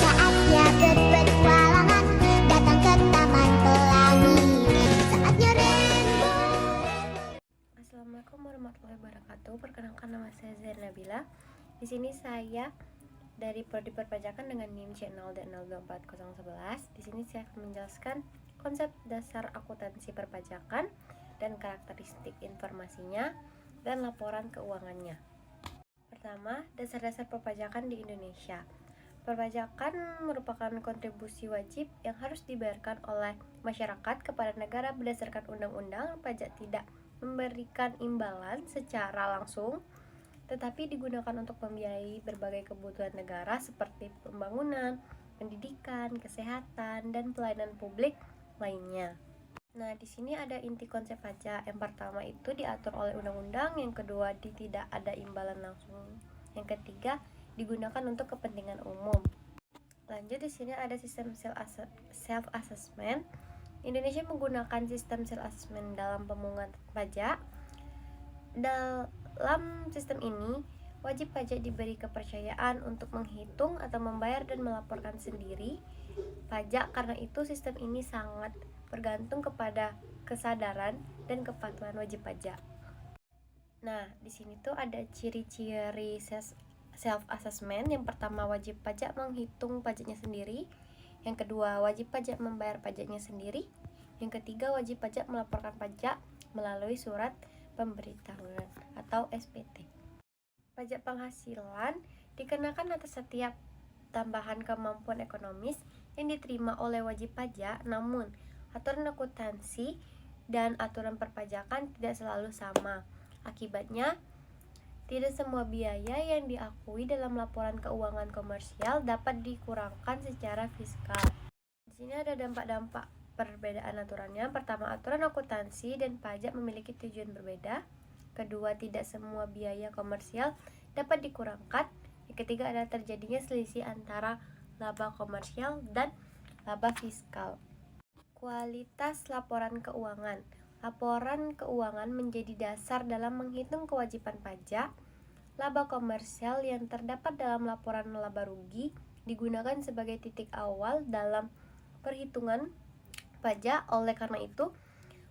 Saatnya berpetualangan, datang ke Taman Pelangi. Saatnya rainbow. Assalamualaikum warahmatullahi wabarakatuh. Perkenalkan, nama saya Zaira Nabila. Di sini saya dari Prodi Perpajakan dengan NIM C0D024011. Di sini saya akan menjelaskan konsep dasar akuntansi perpajakan dan karakteristik informasinya dan laporan keuangannya. Pertama, dasar-dasar perpajakan di Indonesia. Perpajakan merupakan kontribusi wajib yang harus dibayarkan oleh masyarakat kepada negara berdasarkan undang-undang. Pajak tidak memberikan imbalan secara langsung, tetapi digunakan untuk membiayai berbagai kebutuhan negara seperti pembangunan, pendidikan, kesehatan, dan pelayanan publik lainnya. Nah, di sini ada inti konsep pajak. Yang pertama itu diatur oleh undang-undang, yang kedua tidak ada imbalan langsung, yang ketiga digunakan untuk kepentingan umum. Lanjut, di sini ada sistem self assessment. Indonesia menggunakan sistem self assessment dalam pemungutan pajak. Dalam sistem ini, wajib pajak diberi kepercayaan untuk menghitung atau membayar dan melaporkan sendiri pajak. Karena itu, sistem ini sangat bergantung kepada kesadaran dan kepatuhan wajib pajak. Nah, di sini tuh ada ciri-ciri self assessment. Yang pertama, wajib pajak menghitung pajaknya sendiri. Yang kedua, wajib pajak membayar pajaknya sendiri. Yang ketiga, wajib pajak melaporkan pajak melalui surat pemberitahuan atau SPT. Pajak penghasilan dikenakan atas setiap tambahan kemampuan ekonomis yang diterima oleh wajib pajak, namun aturan akuntansi dan aturan perpajakan tidak selalu sama. Akibatnya, tidak semua biaya yang diakui dalam laporan keuangan komersial dapat dikurangkan secara fiskal. Di sini ada dampak-dampak perbedaan aturannya. Pertama, aturan akuntansi dan pajak memiliki tujuan berbeda. Kedua, tidak semua biaya komersial dapat dikurangkan. Yang ketiga, ada terjadinya selisih antara laba komersial dan laba fiskal. Kualitas laporan keuangan. Laporan keuangan menjadi dasar dalam menghitung kewajiban pajak. Laba komersial yang terdapat dalam laporan laba rugi digunakan sebagai titik awal dalam perhitungan pajak. Oleh karena itu,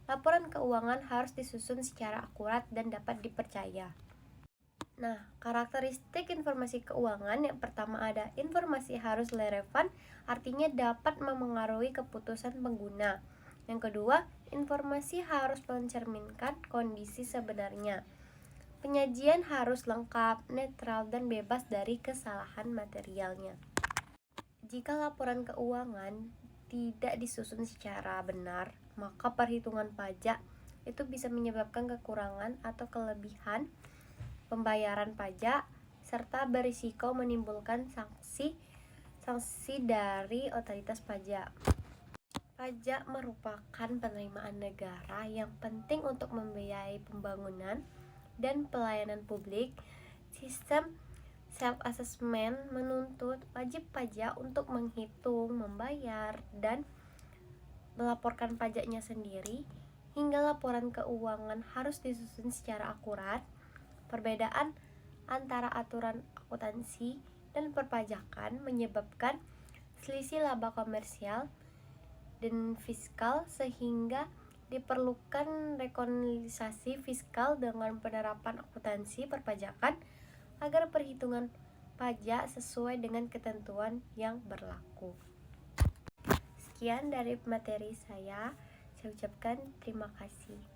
laporan keuangan harus disusun secara akurat dan dapat dipercaya. Nah, karakteristik informasi keuangan. Yang pertama ada informasi harus relevan, artinya dapat memengaruhi keputusan pengguna. Yang kedua, informasi harus mencerminkan kondisi sebenarnya. Penyajian harus lengkap, netral, dan bebas dari kesalahan materialnya. Jika laporan keuangan tidak disusun secara benar, maka perhitungan pajak itu bisa menyebabkan kekurangan atau kelebihan pembayaran pajak serta berisiko menimbulkan sanksi dari otoritas pajak. Pajak merupakan penerimaan negara yang penting untuk membiayai pembangunan dan pelayanan publik. Sistem self-assessment menuntut wajib pajak untuk menghitung, membayar, dan melaporkan pajaknya sendiri, hingga laporan keuangan harus disusun secara akurat. Perbedaan antara aturan akuntansi dan perpajakan menyebabkan selisih laba komersial dan fiskal, sehingga diperlukan rekonsiliasi fiskal dengan penerapan akuntansi perpajakan agar perhitungan pajak sesuai dengan ketentuan yang berlaku. Sekian dari materi saya ucapkan terima kasih.